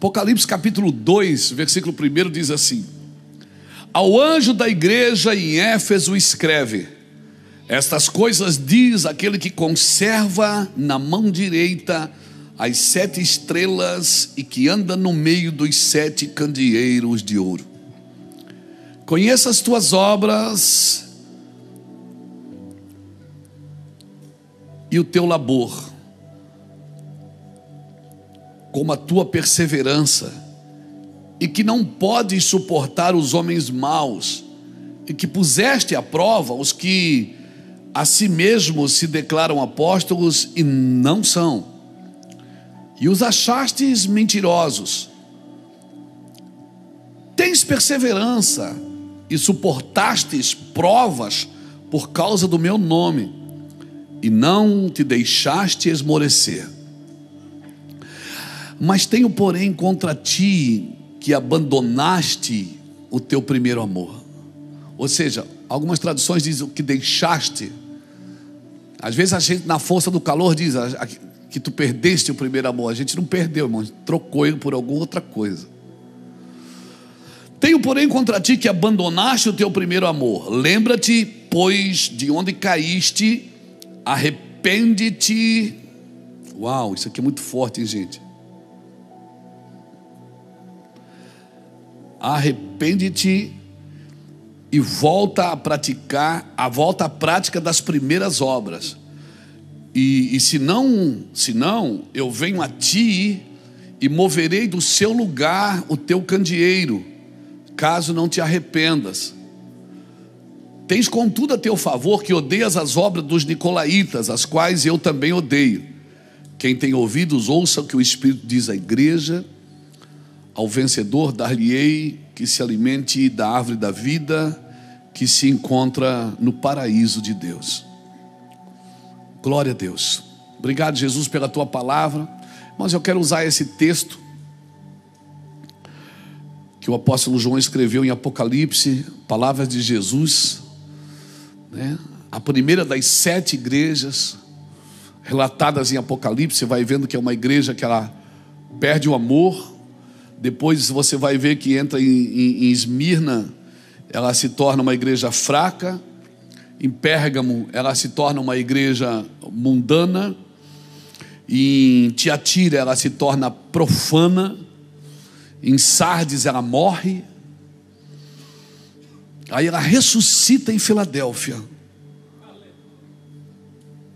Apocalipse capítulo 2, versículo 1 diz assim: ao anjo da igreja em Éfeso escreve: estas coisas diz aquele que conserva na mão direita as 7 estrelas e que anda no meio dos 7 candeeiros de ouro. Conheça as tuas obras e o teu labor, como a tua perseverança, e que não podes suportar os homens maus, e que puseste à prova os que a si mesmos se declaram apóstolos e não são, e os achastes mentirosos. Tens perseverança e suportastes provas por causa do meu nome, e não te deixaste esmorecer. Mas tenho, porém, contra ti que abandonaste o teu primeiro amor. Ou seja, algumas traduções dizem que deixaste. Às vezes a gente, na força do calor, diz que tu perdeste o primeiro amor. A gente não perdeu, irmão, trocou ele por alguma outra coisa. Tenho, porém, contra ti que abandonaste o teu primeiro amor. Lembra-te, pois, de onde caíste, arrepende-te. Uau, isso aqui é muito forte, hein, gente? Arrepende-te e volta à prática das primeiras obras. E se não, eu venho a ti e moverei do seu lugar o teu candeeiro, caso não te arrependas. Tens contudo a teu favor que odeias as obras dos nicolaítas, as quais eu também odeio. Quem tem ouvidos, ouça o que o Espírito diz à igreja. Ao vencedor dar-lhe-ei que se alimente da árvore da vida, que se encontra no paraíso de Deus. Glória a Deus. Obrigado, Jesus, pela tua palavra. Mas eu quero usar esse texto que o apóstolo João escreveu em Apocalipse, palavras de Jesus, né? A primeira das 7 igrejas relatadas em Apocalipse. Você vai vendo que é uma igreja que ela perde o amor. Depois você vai ver que entra em Esmirna, ela se torna uma igreja fraca. Em Pérgamo, ela se torna uma igreja mundana. Em Tiatira, ela se torna profana. Em Sardes, ela morre. Aí ela ressuscita em Filadélfia.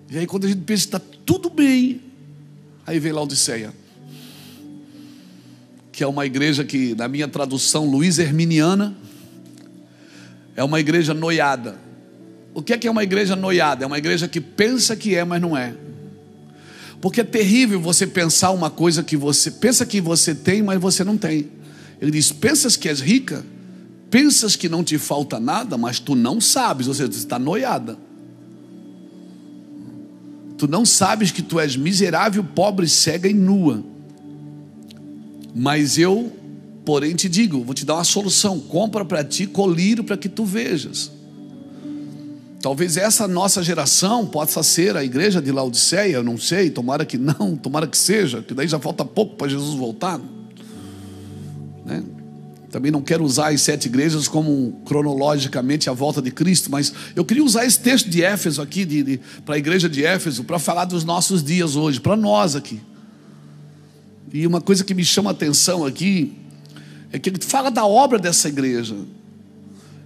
E aí quando a gente pensa que está tudo bem, aí vem Laodiceia, que é uma igreja que, na minha tradução Luiz Herminiana, é uma igreja noiada. O que é uma igreja noiada? É uma igreja que pensa que é, mas não é. Porque é terrível você pensar uma coisa que você pensa que você tem, mas você não tem. Ele diz: pensas que és rica, pensas que não te falta nada, mas tu não sabes. Ou seja, você está noiada. Tu não sabes que tu és miserável, pobre, cega e nua. Mas eu, porém, te digo, vou te dar uma solução: compra para ti colírio para que tu vejas. Talvez essa nossa geração possa ser a igreja de Laodiceia, eu não sei, tomara que não, tomara que seja, que daí já falta pouco para Jesus voltar, né? Também não quero usar as 7 igrejas como cronologicamente a volta de Cristo, mas eu queria usar esse texto de Éfeso aqui, para a igreja de Éfeso, para falar dos nossos dias hoje, para nós aqui. E uma coisa que me chama a atenção aqui é que ele fala da obra dessa igreja.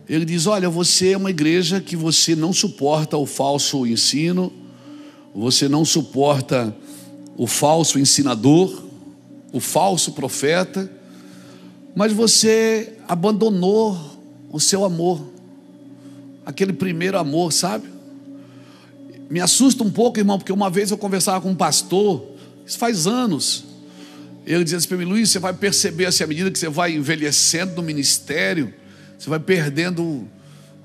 Ele diz: olha, você é uma igreja que você não suporta o falso ensino, você não suporta o falso ensinador, o falso profeta, mas você abandonou o seu amor, aquele primeiro amor, sabe? Me assusta um pouco, irmão, porque uma vez eu conversava com um pastor, isso faz anos. Ele dizia assim para mim: Luiz, você vai perceber assim, à medida que você vai envelhecendo no ministério, você vai perdendo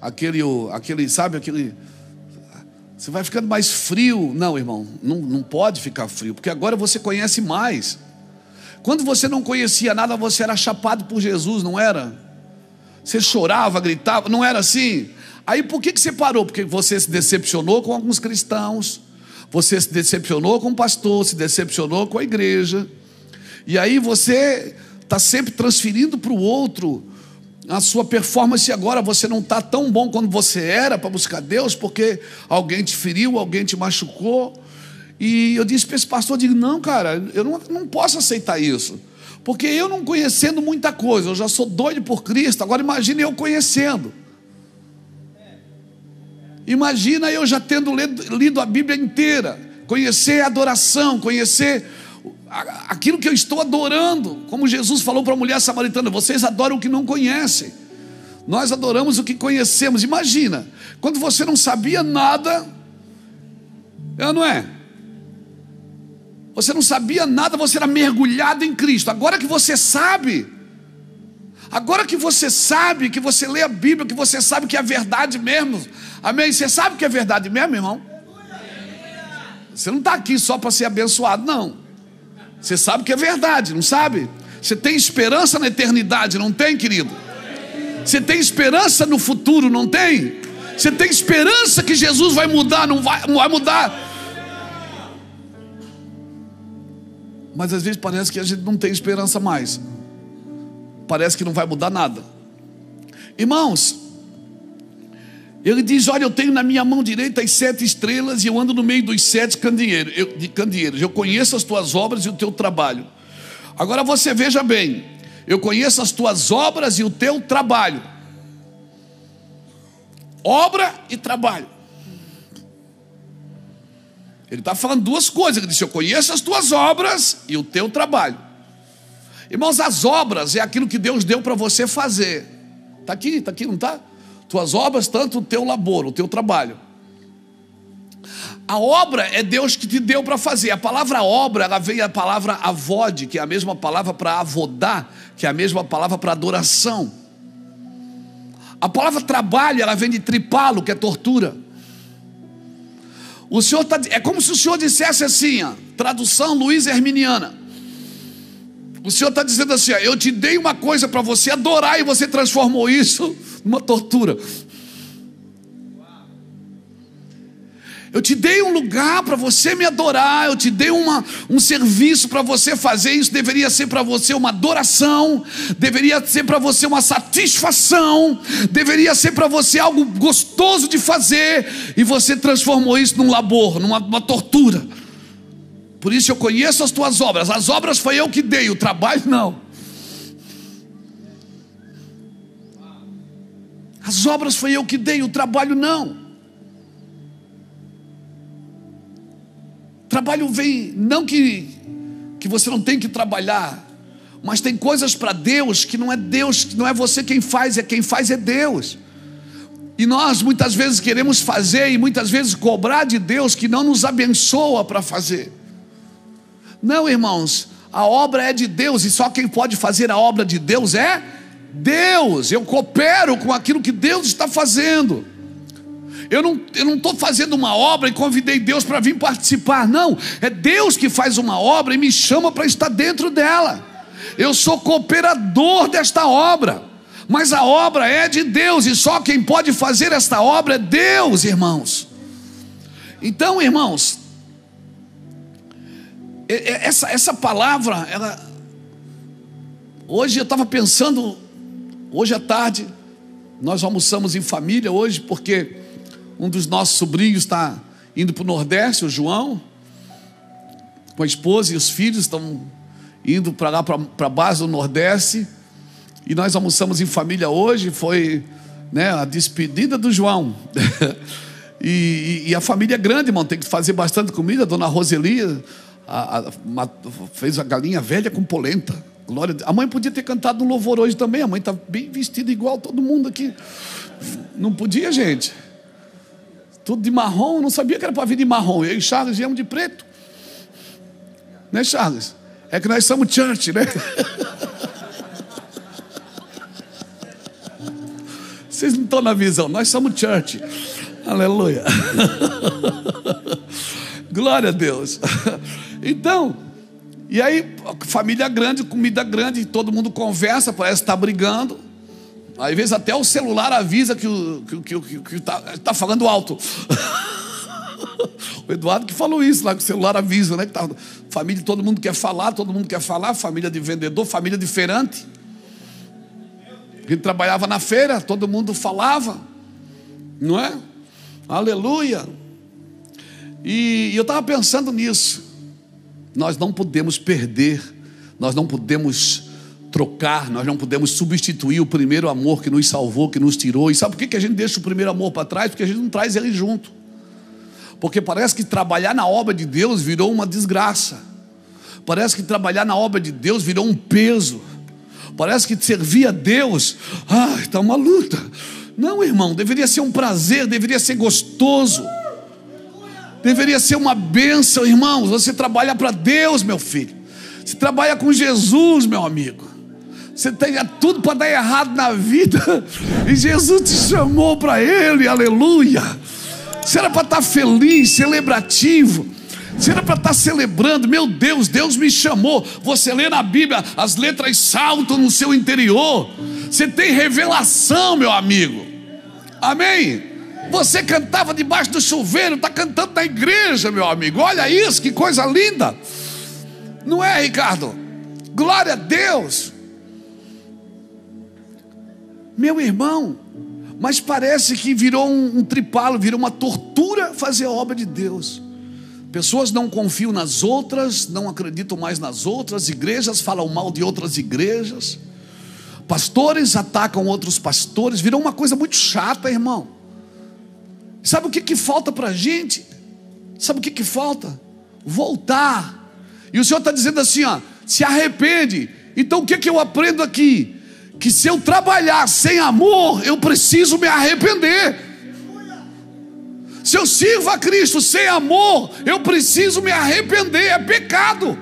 aquele, sabe, você vai ficando mais frio. Não, irmão, não pode ficar frio, porque agora você conhece mais. Quando você não conhecia nada, você era chapado por Jesus, não era? Você chorava, gritava, não era assim? Aí por que você parou? Porque você se decepcionou com alguns cristãos, você se decepcionou com o pastor, se decepcionou com a igreja. E aí você está sempre transferindo para o outro a sua performance. Agora você não está tão bom quanto você era para buscar Deus, porque alguém te feriu, alguém te machucou. E eu disse para esse pastor, eu digo, não, cara, eu não posso aceitar isso, porque eu não conhecendo muita coisa, eu já sou doido por Cristo. Agora imagine eu conhecendo. Imagina eu já tendo lido a Bíblia inteira, conhecer a adoração, conhecer aquilo que eu estou adorando. Como Jesus falou para a mulher samaritana, vocês adoram o que não conhecem, nós adoramos o que conhecemos. Imagina, quando você não sabia nada, não é? Você não sabia nada, você era mergulhado em Cristo. Agora que você sabe, que você lê a Bíblia, que você sabe que é verdade mesmo, amém? Você sabe que é verdade mesmo, irmão? Você não está aqui só para ser abençoado, não. Você sabe que é verdade, não sabe? Você tem esperança na eternidade, não tem, querido? Você tem esperança no futuro, não tem? Você tem esperança que Jesus vai mudar, não vai mudar? Mas às vezes parece que a gente não tem esperança mais. Parece que não vai mudar nada. Irmãos, ele diz, olha, eu tenho na minha mão direita as 7 estrelas e eu ando no meio dos 7 candeeiros. Eu conheço as tuas obras e o teu trabalho. Agora você veja bem, eu conheço as tuas obras e o teu trabalho. Obra e trabalho. Ele está falando duas coisas. Ele disse, eu conheço as tuas obras e o teu trabalho. Irmãos, as obras é aquilo que Deus deu para você fazer. Está aqui, não está? Tuas obras, tanto o teu labor, o teu trabalho. A obra é Deus que te deu para fazer. A palavra obra, ela veio a palavra avod, que é a mesma palavra para avodar, que é a mesma palavra para adoração. A palavra trabalho, ela vem de tripalo, que é tortura. O Senhor é como se o Senhor dissesse assim, tradução Luiz Herminiana. O Senhor está dizendo assim, eu te dei uma coisa para você adorar e você transformou isso numa tortura. Eu te dei um lugar para você me adorar, eu te dei um serviço para você fazer. Isso deveria ser para você uma adoração, deveria ser para você uma satisfação, deveria ser para você algo gostoso de fazer, e você transformou isso num labor, numa tortura. Por isso eu conheço as tuas obras. As obras foi eu que dei, o trabalho não. As obras foi eu que dei, o trabalho não. Trabalho vem, não que você não tem que trabalhar, mas tem coisas para Deus que não é Deus, que não é você quem faz é Deus. E nós muitas vezes queremos fazer e muitas vezes cobrar de Deus que não nos abençoa para fazer. Não, irmãos, a obra é de Deus e só quem pode fazer a obra de Deus é Deus. Eu coopero com aquilo que Deus está fazendo. Eu não estou fazendo uma obra e convidei Deus para vir participar, não. É Deus que faz uma obra e me chama para estar dentro dela. Eu sou cooperador desta obra, mas a obra é de Deus e só quem pode fazer esta obra é Deus, irmãos. Então, irmãos, essa palavra, hoje eu estava pensando, hoje à tarde, nós almoçamos em família hoje, porque um dos nossos sobrinhos está indo para o Nordeste, o João, com a esposa e os filhos estão indo para lá, para a base do Nordeste, e nós almoçamos em família hoje. Foi, a despedida do João. e a família é grande, irmão, tem que fazer bastante comida. A dona Roseli fez a galinha velha com polenta. Glória a Deus. A mãe podia ter cantado no louvor hoje também. A mãe está bem vestida igual todo mundo aqui. Não podia, gente? Tudo de marrom, eu não sabia que era para vir de marrom. Eu e Charles viemos de preto. Né, Charles? É que nós somos church, né? Vocês não estão na visão, nós somos church. Aleluia. Glória a Deus. Então, e aí, família grande, comida grande, todo mundo conversa, parece estar brigando. Às vezes até o celular avisa que está falando alto. O Eduardo que falou isso lá, que o celular avisa, né? Que tá, família, todo mundo quer falar, família de vendedor, família de feirante. A gente trabalhava na feira, todo mundo falava, não é? Aleluia. E eu estava pensando nisso. Nós não podemos perder, nós não podemos trocar, nós não podemos substituir o primeiro amor que nos salvou, que nos tirou. E sabe por que a gente deixa o primeiro amor para trás? Porque a gente não traz ele junto. Porque parece que trabalhar na obra de Deus virou uma desgraça. Parece que trabalhar na obra de Deus virou um peso. Parece que servir a Deus, está uma luta. Não, irmão, deveria ser um prazer, deveria ser gostoso. Deveria ser uma bênção, irmãos. Você trabalha para Deus, meu filho. Você trabalha com Jesus, meu amigo. Você tem tudo para dar errado na vida, e Jesus te chamou para Ele, aleluia. Você era para estar feliz, celebrativo. Você era para estar celebrando. Meu Deus, Deus me chamou. Você lê na Bíblia, as letras saltam no seu interior. Você tem revelação, meu amigo. Amém? Você cantava debaixo do chuveiro, está cantando na igreja, meu amigo. Olha isso, que coisa linda. Não é, Ricardo? Glória a Deus. Meu irmão, mas parece que virou um tripalo, virou uma tortura fazer a obra de Deus. Pessoas não confiam nas outras, não acreditam mais nas outras. Igrejas falam mal de outras igrejas. Pastores atacam outros pastores. Virou uma coisa muito chata, irmão. Sabe o que falta para a gente? Sabe o que falta? Voltar. E o Senhor está dizendo assim, ó, se arrepende. Então o que eu aprendo aqui? Que se eu trabalhar sem amor, eu preciso me arrepender. Se eu sirvo a Cristo sem amor, eu preciso me arrepender. É pecado.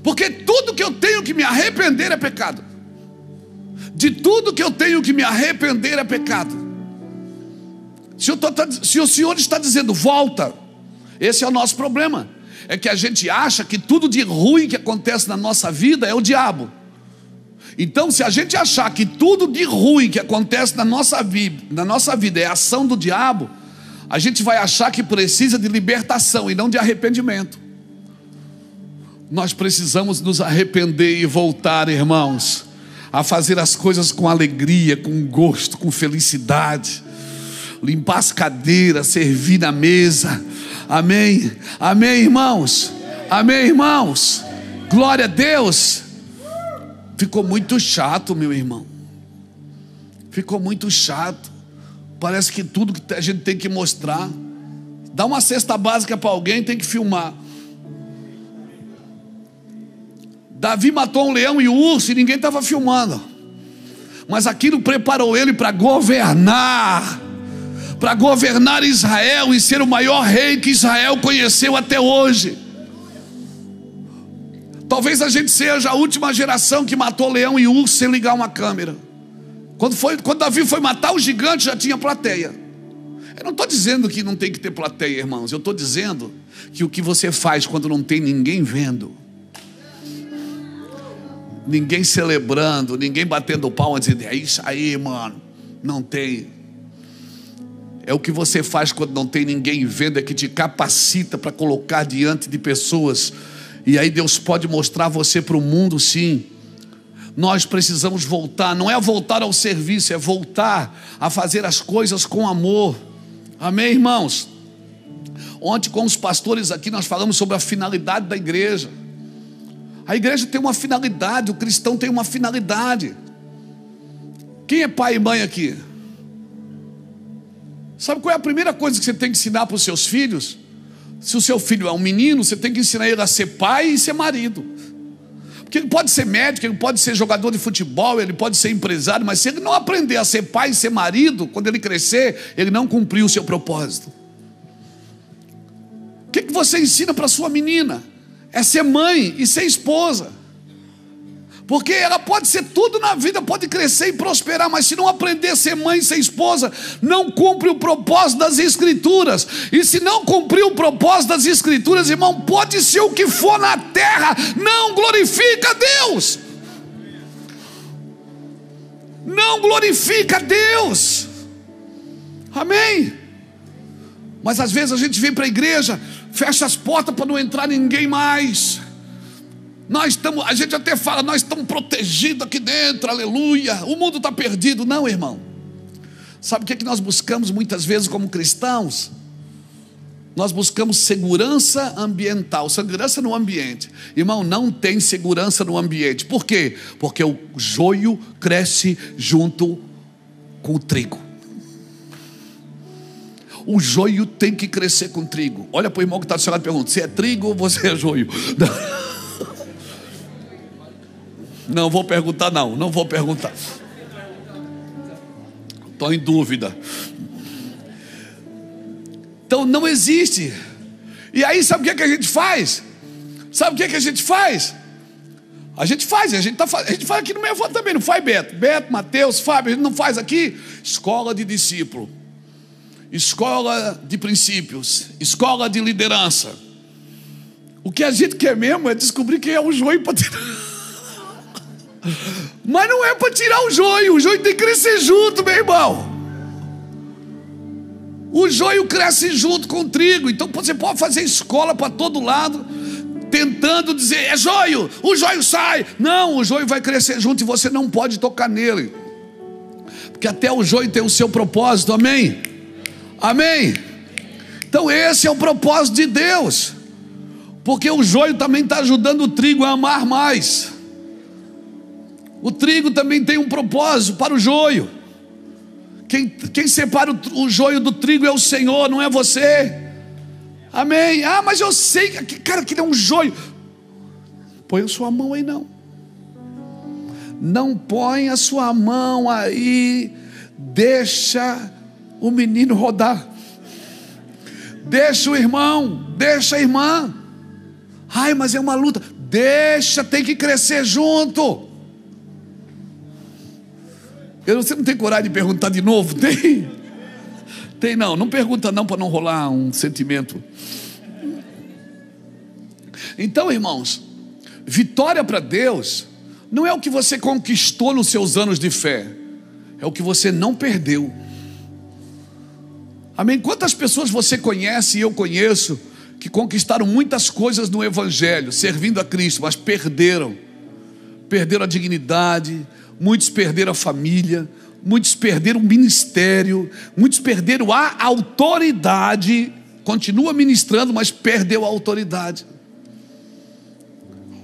Porque tudo que eu tenho que me arrepender é pecado. De tudo que eu tenho que me arrepender é pecado. Se o Senhor está dizendo volta, esse é o nosso problema. É que a gente acha que tudo de ruim que acontece na nossa vida é o diabo. Então, se a gente achar que tudo de ruim que acontece na nossa vida é a ação do diabo, a gente vai achar que precisa de libertação e não de arrependimento. Nós precisamos nos arrepender e voltar, irmãos, a fazer as coisas com alegria, com gosto, com felicidade. Limpar as cadeiras, servir na mesa. Amém? Amém, irmãos? Amém, irmãos? Glória a Deus. Ficou muito chato, meu irmão. Ficou muito chato. Parece que tudo que a gente tem que mostrar. Dá uma cesta básica para alguém, tem que filmar. Davi matou um leão e um urso e ninguém estava filmando. Mas aquilo preparou ele para governar. Para governar Israel e ser o maior rei que Israel conheceu até hoje. Talvez a gente seja a última geração que matou leão e urso sem ligar uma câmera. Quando Davi foi matar o gigante, já tinha plateia. Eu não estou dizendo que não tem que ter plateia, irmãos. Eu estou dizendo que o que você faz quando não tem ninguém vendo, ninguém celebrando, ninguém batendo palma, dizendo, é isso aí, mano. Não tem. É o que você faz quando não tem ninguém vendo, é que te capacita para colocar diante de pessoas. E aí Deus pode mostrar você para o mundo, sim. Nós precisamos voltar, não é voltar ao serviço, é voltar a fazer as coisas com amor. Amém, irmãos? Ontem com os pastores aqui nós falamos sobre a finalidade da igreja. A igreja tem uma finalidade, o cristão tem uma finalidade. Quem é pai e mãe aqui? Sabe qual é a primeira coisa que você tem que ensinar para os seus filhos? Se o seu filho é um menino, você tem que ensinar ele a ser pai e ser marido. Porque ele pode ser médico, ele pode ser jogador de futebol, ele pode ser empresário, mas se ele não aprender a ser pai e ser marido, quando ele crescer, ele não cumpriu o seu propósito. O que você ensina para sua menina? É ser mãe e ser esposa. Porque ela pode ser tudo na vida, pode crescer e prosperar, mas se não aprender a ser mãe e ser esposa, não cumpre o propósito das Escrituras. E se não cumprir o propósito das Escrituras, irmão, pode ser o que for na terra, não glorifica a Deus. Não glorifica a Deus. Amém? Mas às vezes a gente vem para a igreja, fecha as portas para não entrar ninguém mais. A gente até fala, nós estamos protegidos aqui dentro, aleluia, o mundo está perdido. Não, irmão. Sabe o que nós buscamos muitas vezes como cristãos? Nós buscamos segurança ambiental, segurança no ambiente. Irmão, não tem segurança no ambiente. Por quê? Porque o joio cresce junto com o trigo. O joio tem que crescer com o trigo. Olha para o irmão que está do seu lado e pergunta: você é trigo ou você é joio? Não vou perguntar, não vou perguntar. Estou em dúvida. Então não existe. E aí sabe o que a gente faz? Sabe o que a gente faz? A gente faz aqui no Meio também, não faz Beto? Beto, Mateus, Fábio, a gente não faz aqui? Escola de discípulo, escola de princípios, escola de liderança. O que a gente quer mesmo é descobrir quem é o joio para tirar. Mas não é para tirar o joio tem que crescer junto, meu irmão. O joio cresce junto com o trigo. Então você pode fazer escola para todo lado, tentando dizer: é joio, o joio sai. Não, o joio vai crescer junto e você não pode tocar nele, porque até o joio tem o seu propósito. Amém? Amém? Então esse é o propósito de Deus, porque o joio também está ajudando o trigo a amar mais. O trigo também tem um propósito para o joio. Quem separa o joio do trigo é o Senhor, não é você. Amém? Ah, mas eu sei, cara, que é um joio. Põe a sua mão aí, não. Não põe a sua mão aí. Deixa o menino rodar. Deixa o irmão, deixa a irmã. Ai, mas é uma luta. Deixa, tem que crescer junto. Você não tem coragem de perguntar de novo? Tem? Tem não, não pergunta não, para não rolar um sentimento. Então, irmãos, vitória para Deus não é o que você conquistou nos seus anos de fé, é o que você não perdeu. Amém? Quantas pessoas você conhece e eu conheço que conquistaram muitas coisas no Evangelho, servindo a Cristo, mas perderam a dignidade. Muitos perderam a família, muitos perderam o ministério, muitos perderam a autoridade. Continua ministrando, mas perdeu a autoridade.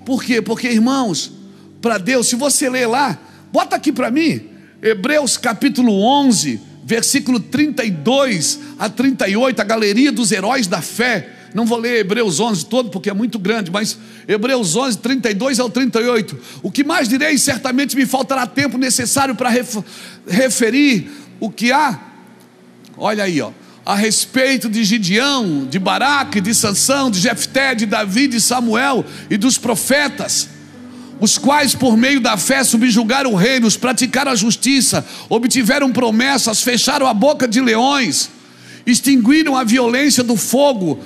Por quê? Porque, irmãos, para Deus, se você ler lá, bota aqui para mim, Hebreus capítulo 11, versículo 32 a 38, a galeria dos heróis da fé. Não vou ler Hebreus 11 todo porque é muito grande, mas Hebreus 11, 32 ao 38. O que mais direi, certamente me faltará tempo necessário para referir o que há. Olha aí, a respeito de Gideão, de Baraque, de Sansão, de Jefté, de Davi, de Samuel e dos profetas, os quais por meio da fé subjugaram reinos, praticaram a justiça, obtiveram promessas, fecharam a boca de leões, extinguiram a violência do fogo,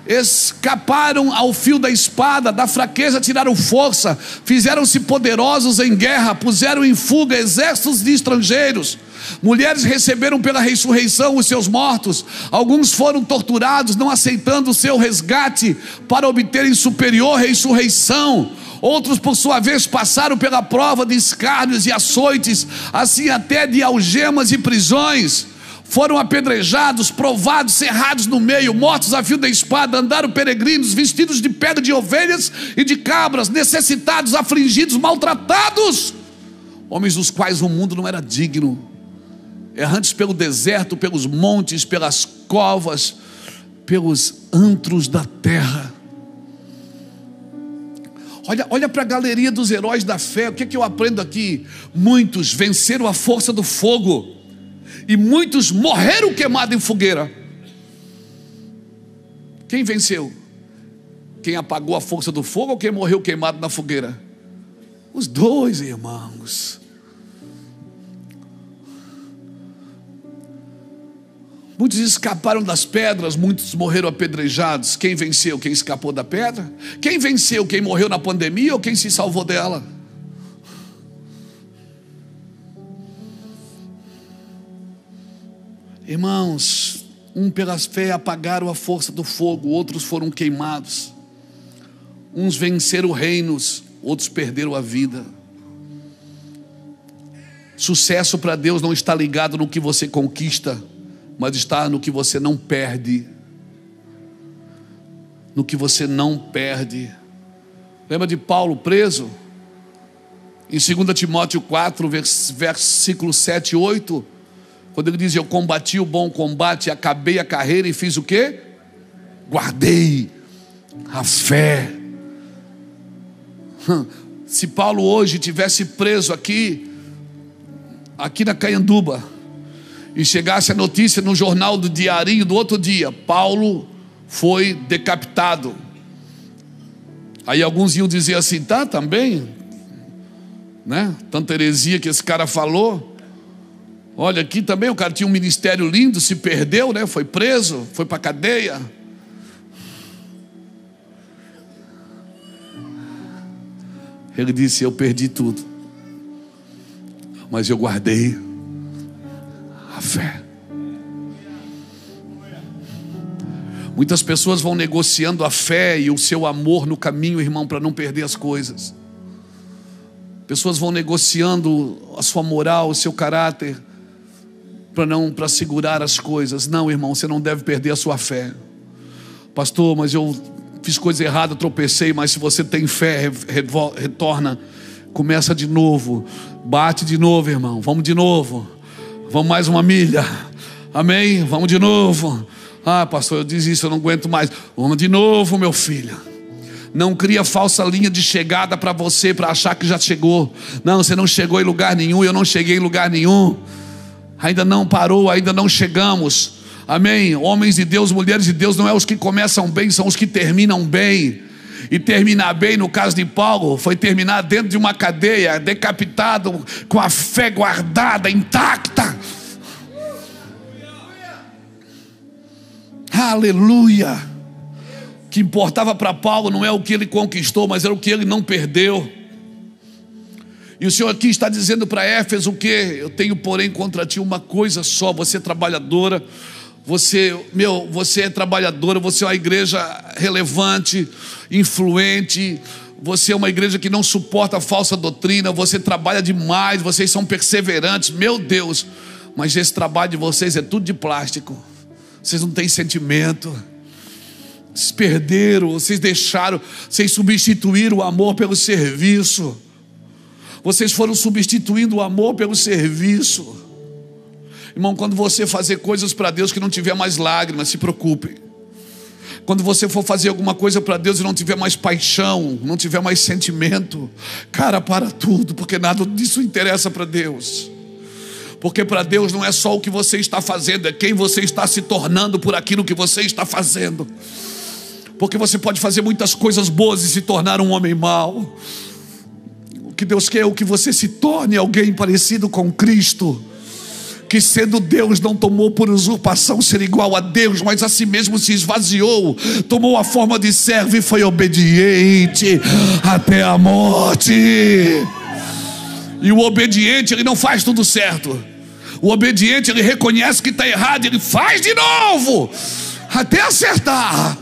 escaparam ao fio da espada, da fraqueza tiraram força, fizeram-se poderosos em guerra, puseram em fuga exércitos de estrangeiros. Mulheres receberam pela ressurreição os seus mortos, alguns foram torturados, não aceitando o seu resgate para obterem superior ressurreição. Outros, por sua vez, passaram pela prova de escárnios e açoites, assim até de algemas e prisões. Foram apedrejados, provados, cerrados no meio, mortos a fio da espada, andaram peregrinos, vestidos de pele de ovelhas e de cabras, necessitados, afligidos, maltratados, homens dos quais o mundo não era digno, errantes pelo deserto, pelos montes, pelas covas, pelos antros da terra. Olha para a galeria dos heróis da fé. O que é que eu aprendo aqui? Muitos venceram a força do fogo, e muitos morreram queimados em fogueira. Quem venceu? Quem apagou a força do fogo ou quem morreu queimado na fogueira? Os dois, irmãos. Muitos escaparam das pedras, muitos morreram apedrejados. Quem venceu? Quem escapou da pedra? Quem venceu? Quem morreu na pandemia ou quem se salvou dela? Irmãos, pela fé apagaram a força do fogo, outros foram queimados. Uns venceram reinos, outros perderam a vida. Sucesso para Deus não está ligado no que você conquista, mas está no que você não perde. No que você não perde. Lembra de Paulo preso? Em 2 Timóteo 4, versículos 7 e 8, quando ele diz: eu combati o bom combate, acabei a carreira e fiz o quê? Guardei a fé. Se Paulo hoje tivesse preso aqui na Caianduba, e chegasse a notícia no jornal do Diarinho do outro dia: Paulo foi decapitado. Aí alguns iam dizer assim: tá, também, né? Tanta heresia que esse cara falou. Olha, aqui também o cara tinha um ministério lindo, se perdeu, né? Foi preso, foi para cadeia. Ele disse: eu perdi tudo, mas eu guardei a fé. Muitas pessoas vão negociando a fé e o seu amor no caminho, irmão, para não perder as coisas. Pessoas vão negociando a sua moral, o seu caráter, para segurar as coisas. Não, irmão, você não deve perder a sua fé. Pastor, mas eu fiz coisa errada, tropecei. Mas se você tem fé, retorna, começa de novo, bate de novo, irmão. Vamos de novo, vamos mais uma milha, amém? Vamos de novo. Ah, pastor, eu desisto, eu não aguento mais. Vamos de novo, meu filho. Não cria falsa linha de chegada para você, para achar que já chegou. Não, você não chegou em lugar nenhum, eu não cheguei em lugar nenhum. Ainda não parou, ainda não chegamos. Amém? Homens de Deus, mulheres de Deus, não é os que começam bem, são os que terminam bem. E terminar bem, no caso de Paulo, foi terminar dentro de uma cadeia, decapitado, com a fé guardada, intacta. Aleluia. O que importava para Paulo não é o que ele conquistou, mas era o que ele não perdeu. E o Senhor aqui está dizendo para Éfeso o quê? Eu tenho, porém, contra ti uma coisa só: você é trabalhadora. Você é trabalhadora, você é uma igreja relevante, influente. Você é uma igreja que não suporta a falsa doutrina. Você trabalha demais, vocês são perseverantes, meu Deus. Mas esse trabalho de vocês é tudo de plástico. Vocês não têm sentimento. Vocês perderam, vocês deixaram, vocês substituíram o amor pelo serviço. Vocês foram substituindo o amor pelo serviço. Irmão, quando você fazer coisas para Deus que não tiver mais lágrimas, se preocupe. Quando você for fazer alguma coisa para Deus e não tiver mais paixão, não tiver mais sentimento, cara, para tudo, porque nada disso interessa para Deus. Porque para Deus não é só o que você está fazendo, é quem você está se tornando por aquilo que você está fazendo. Porque você pode fazer muitas coisas boas e se tornar um homem mau. O que Deus quer é que você se torne alguém parecido com Cristo, que sendo Deus não tomou por usurpação ser igual a Deus, mas a si mesmo se esvaziou, tomou a forma de servo e foi obediente até a morte. E o obediente, ele não faz tudo certo. O obediente, ele reconhece que está errado, ele faz de novo até acertar.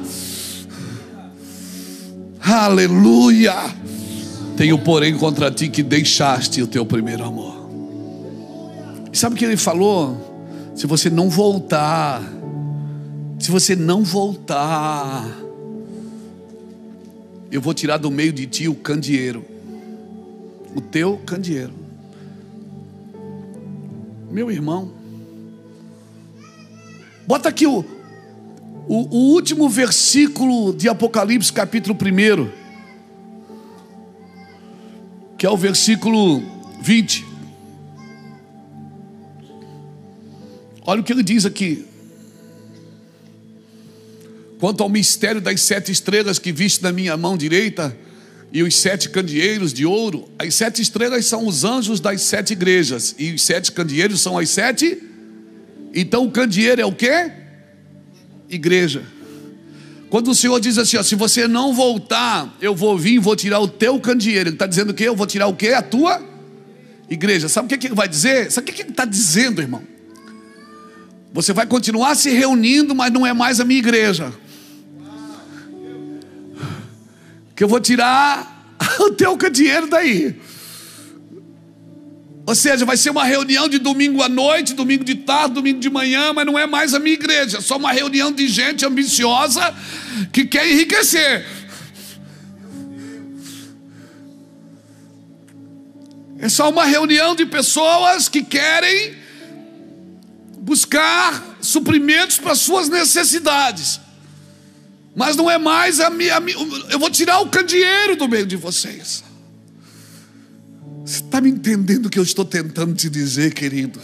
Aleluia. Tenho, porém, contra ti que deixaste o teu primeiro amor. E sabe o que ele falou? Se você não voltar, eu vou tirar do meio de ti o candeeiro, o teu candeeiro. Meu irmão, bota aqui o último versículo de Apocalipse, capítulo 1, que é o versículo 20. Olha o que ele diz aqui: quanto ao mistério das 7 estrelas que viste na minha mão direita e os 7 candeeiros de ouro, as 7 estrelas são os anjos das 7 igrejas e os 7 candeeiros são as 7. Então o candeeiro é o quê? Igreja. Quando o Senhor diz assim, ó, se você não voltar, eu vou vir e vou tirar o teu candeeiro, ele está dizendo o quê? Eu vou tirar o quê? A tua igreja. Sabe o que ele vai dizer? Sabe o que ele está dizendo, irmão? Você vai continuar se reunindo, mas não é mais a minha igreja. Que eu vou tirar o teu dinheiro daí. Ou seja, vai ser uma reunião de domingo à noite, domingo de tarde, domingo de manhã, mas não é mais a minha igreja. É só uma reunião de gente ambiciosa que quer enriquecer. É só uma reunião de pessoas que querem buscar suprimentos para suas necessidades. Mas não é mais a minha. Eu vou tirar o candeeiro do meio de vocês. Você está me entendendo o que eu estou tentando te dizer, querido?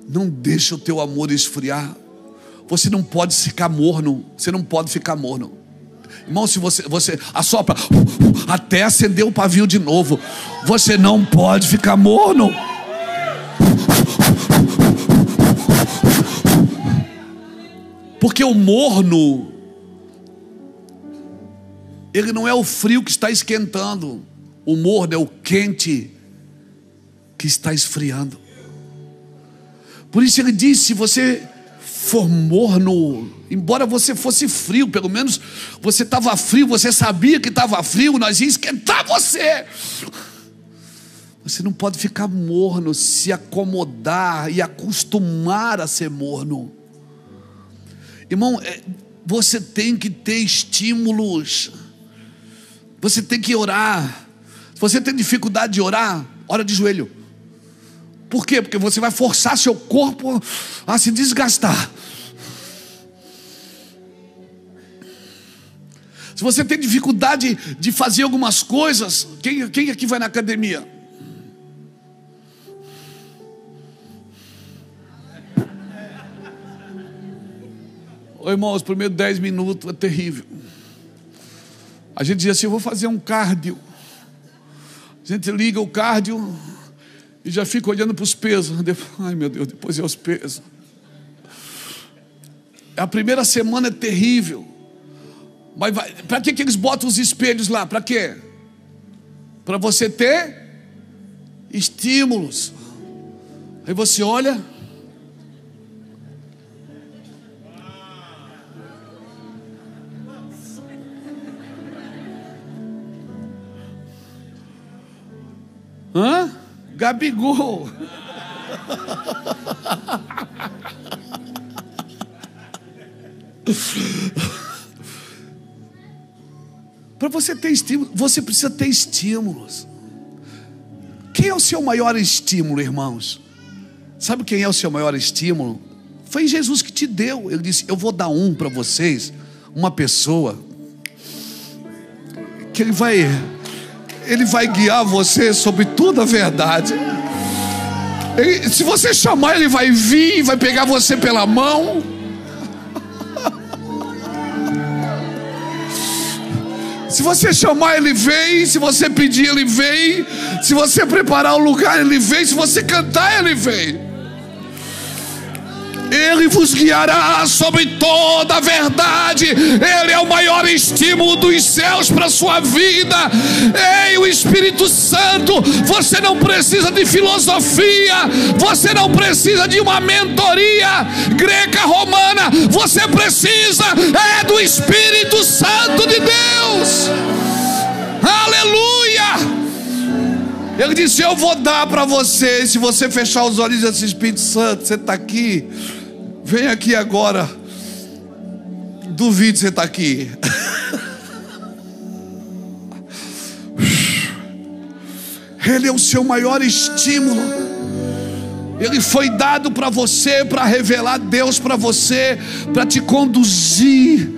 Não deixa o teu amor esfriar. Você não pode ficar morno. Você não pode ficar morno. Irmão, se você assopra até acender o pavio de novo, você não pode ficar morno. Porque o morno, ele não é o frio que está esquentando. O morno é o quente que está esfriando. Por isso ele diz: se você for morno, embora você fosse frio, pelo menos você estava frio, você sabia que estava frio, nós íamos esquentar você. Você não pode ficar morno, se acomodar e acostumar a ser morno. Irmão, você tem que ter estímulos. Você tem que orar. Se você tem dificuldade de orar, ora de joelho. Por quê? Porque você vai forçar seu corpo a se desgastar. Se você tem dificuldade de fazer algumas coisas, quem aqui vai na academia? Ô irmão, os primeiros 10 minutos é terrível. A gente diz assim: eu vou fazer um cardio. A gente liga o cardio e já fica olhando para os pesos. Ai meu Deus, depois é os pesos. A primeira semana é terrível. Mas para que eles botam os espelhos lá? Para quê? Para você ter estímulos. Aí você olha. Gabigol. Para você ter estímulo, você precisa ter estímulos. Quem é o seu maior estímulo, irmãos? Sabe quem é o seu maior estímulo? Foi Jesus que te deu. Ele disse: eu vou dar para vocês, uma pessoa que ele vai guiar você sobre toda a verdade. Se você chamar, ele vai vir, vai pegar você pela mão. Se você chamar, ele vem. Se você pedir, ele vem. Se você preparar o lugar, ele vem. Se você cantar, ele vem. Ele vos guiará sobre toda a verdade. Ele é o maior estímulo dos céus para a sua vida. Ei, o Espírito Santo. Você não precisa de filosofia. Você não precisa de uma mentoria greca-romana. Você precisa do Espírito Santo de Deus. Aleluia. Ele disse: eu vou dar para você. Se você fechar os olhos e dizer: Espírito Santo, você está aqui, vem aqui agora. Duvido você estar aqui. Ele é o seu maior estímulo. Ele foi dado para você, para revelar Deus para você, para te conduzir.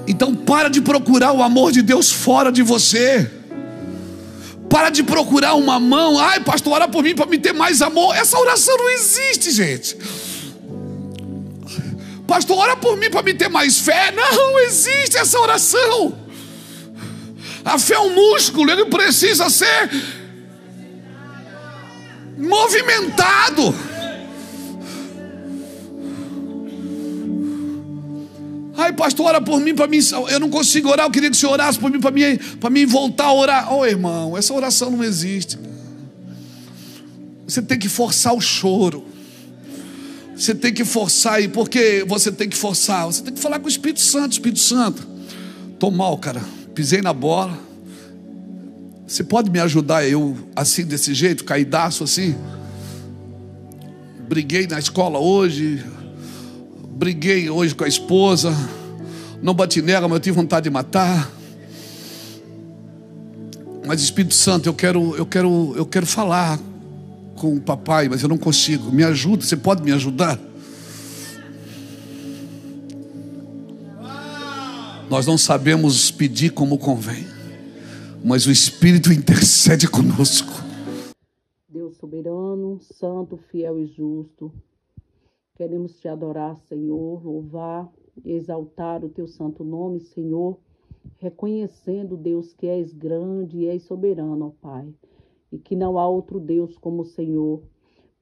Então para de procurar o amor de Deus fora de você. Para de procurar uma mão. Ai, pastor, ora por mim para me ter mais amor. Essa oração não existe, gente. Pastor, ora por mim para me ter mais fé. Não existe essa oração. A fé é um músculo, ele precisa ser movimentado. Ai, pastor, ora por mim, para mim. Eu não consigo orar, eu queria que o senhor orasse por mim, para mim voltar a orar. Oh, irmão, essa oração não existe. Você tem que forçar o choro. Você tem que forçar. E por que você tem que forçar? Você tem que falar com o Espírito Santo. Espírito Santo, tô mal, cara, pisei na bola. Você pode me ajudar eu assim, desse jeito, caidaço assim? Briguei na escola hoje, briguei hoje com a esposa, não bati nela, mas eu tive vontade de matar. Mas Espírito Santo, eu quero falar com o papai, mas eu não consigo. Me ajuda, você pode me ajudar? Nós não sabemos pedir como convém, mas o Espírito intercede conosco. Deus soberano, santo, fiel e justo, queremos te adorar, Senhor, louvar, exaltar o teu santo nome, Senhor, reconhecendo, Deus, que és grande e és soberano, ó Pai, e que não há outro Deus como o Senhor.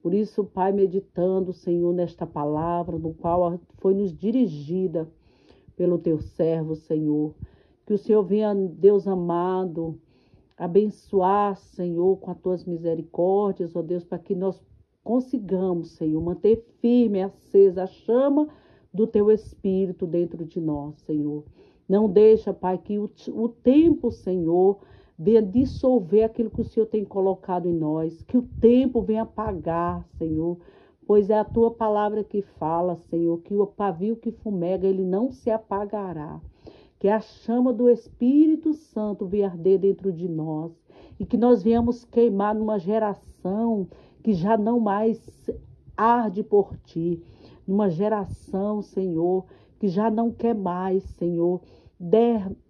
Por isso, Pai, meditando, Senhor, nesta palavra, no qual foi nos dirigida pelo teu servo, Senhor, que o Senhor venha, Deus amado, abençoar, Senhor, com as tuas misericórdias, ó Deus, para que nós consigamos, Senhor, manter firme e acesa a chama do teu Espírito dentro de nós, Senhor. Não deixa, Pai, que o tempo, Senhor, venha dissolver aquilo que o Senhor tem colocado em nós, que o tempo venha apagar, Senhor, pois é a tua palavra que fala, Senhor, que o pavio que fumega, ele não se apagará. Que a chama do Espírito Santo venha arder dentro de nós e que nós venhamos queimar numa geração que já não mais arde por ti, numa geração, Senhor, que já não quer mais, Senhor,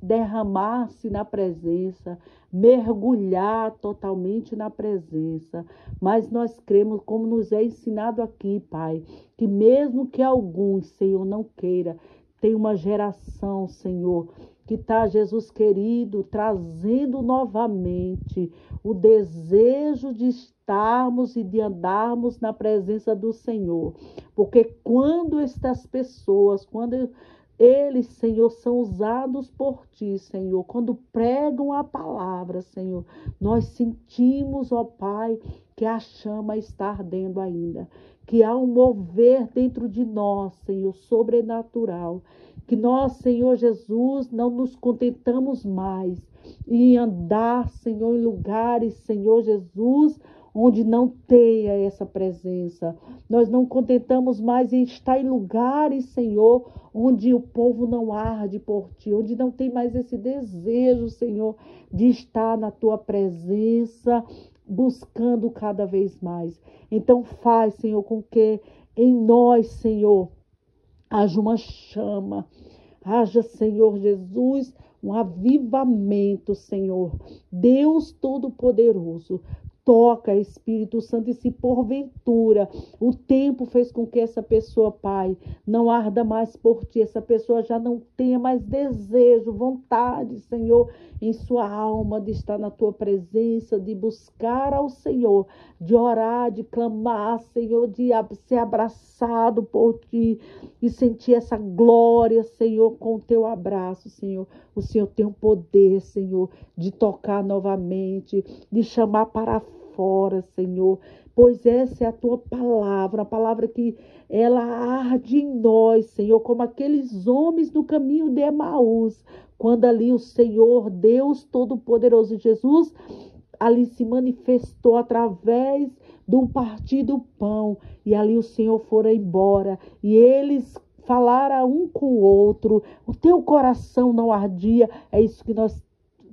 derramar-se na presença, mergulhar totalmente na presença. Mas nós cremos, como nos é ensinado aqui, Pai, que mesmo que alguns, Senhor, não queira, tem uma geração, Senhor, que está, Jesus querido, trazendo novamente o desejo de estarmos e de andarmos na presença do Senhor. Porque quando estas pessoas, quando eles, Senhor, são usados por Ti, Senhor, quando pregam a palavra, Senhor, nós sentimos, ó Pai, que a chama está ardendo ainda, que há um mover dentro de nós, Senhor, sobrenatural, que nós, Senhor Jesus, não nos contentamos mais em andar, Senhor, em lugares, Senhor Jesus, onde não tenha essa presença. Nós não contentamos mais em estar em lugares, Senhor, onde o povo não arde por Ti, onde não tem mais esse desejo, Senhor, de estar na Tua presença, buscando cada vez mais. Então faz, Senhor, com que em nós, Senhor, haja uma chama, haja, Senhor Jesus, um avivamento, Senhor. Deus Todo-Poderoso, toca, Espírito Santo, e se porventura o tempo fez com que essa pessoa, Pai, não arda mais por Ti, essa pessoa já não tenha mais desejo, vontade, Senhor, em sua alma de estar na Tua presença, de buscar ao Senhor, de orar, de clamar, Senhor, de ser abraçado por Ti e sentir essa glória, Senhor, com o Teu abraço, Senhor. O Senhor tem o poder, Senhor, de tocar novamente, de chamar para fora, Senhor, pois essa é a Tua palavra, a palavra que ela arde em nós, Senhor, como aqueles homens no caminho de Emaús, quando ali o Senhor, Deus Todo-Poderoso, Jesus, ali se manifestou através do partir do pão, e ali o Senhor fora embora, e eles falaram um com o outro, o teu coração não ardia. É isso que nós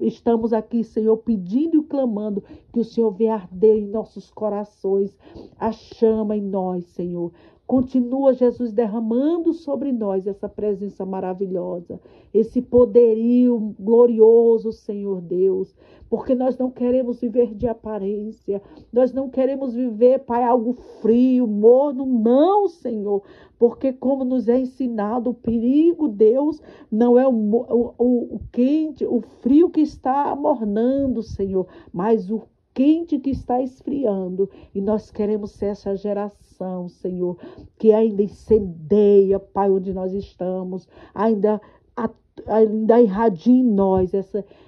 estamos aqui, Senhor, pedindo e clamando, que o Senhor venha arder em nossos corações, a chama em nós, Senhor. Continua, Jesus, derramando sobre nós essa presença maravilhosa, esse poderio glorioso, Senhor Deus, porque nós não queremos viver de aparência, nós não queremos viver, Pai, algo frio, morno, não, Senhor, porque como nos é ensinado, o perigo, Deus, não é o quente, o frio que está amornando, Senhor, mas o quente que está esfriando, e nós queremos ser essa geração, Senhor, que ainda incendeia, Pai, onde nós estamos, ainda ainda irradia em nós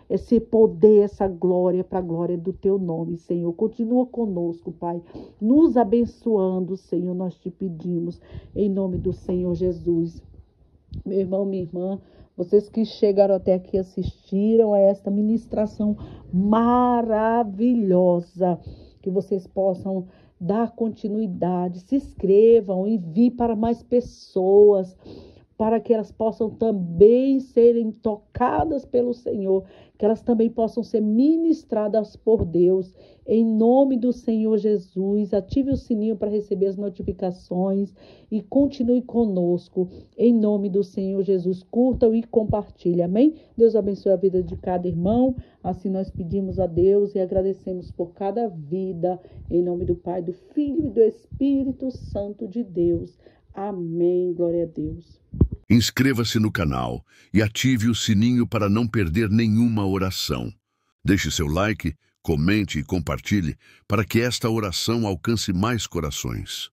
esse poder, essa glória, para a glória do teu nome, Senhor. Continua conosco, Pai, nos abençoando, Senhor, nós te pedimos, em nome do Senhor Jesus. Meu irmão, minha irmã, vocês que chegaram até aqui, assistiram a esta ministração maravilhosa, que vocês possam dar continuidade, se inscrevam, enviem para mais pessoas, para que elas possam também serem tocadas pelo Senhor, que elas também possam ser ministradas por Deus. Em nome do Senhor Jesus, ative o sininho para receber as notificações e continue conosco. Em nome do Senhor Jesus, curtam e compartilhem. Amém? Deus abençoe a vida de cada irmão. Assim nós pedimos a Deus e agradecemos por cada vida. Em nome do Pai, do Filho e do Espírito Santo de Deus. Amém. Glória a Deus. Inscreva-se no canal e ative o sininho para não perder nenhuma oração. Deixe seu like, comente e compartilhe para que esta oração alcance mais corações.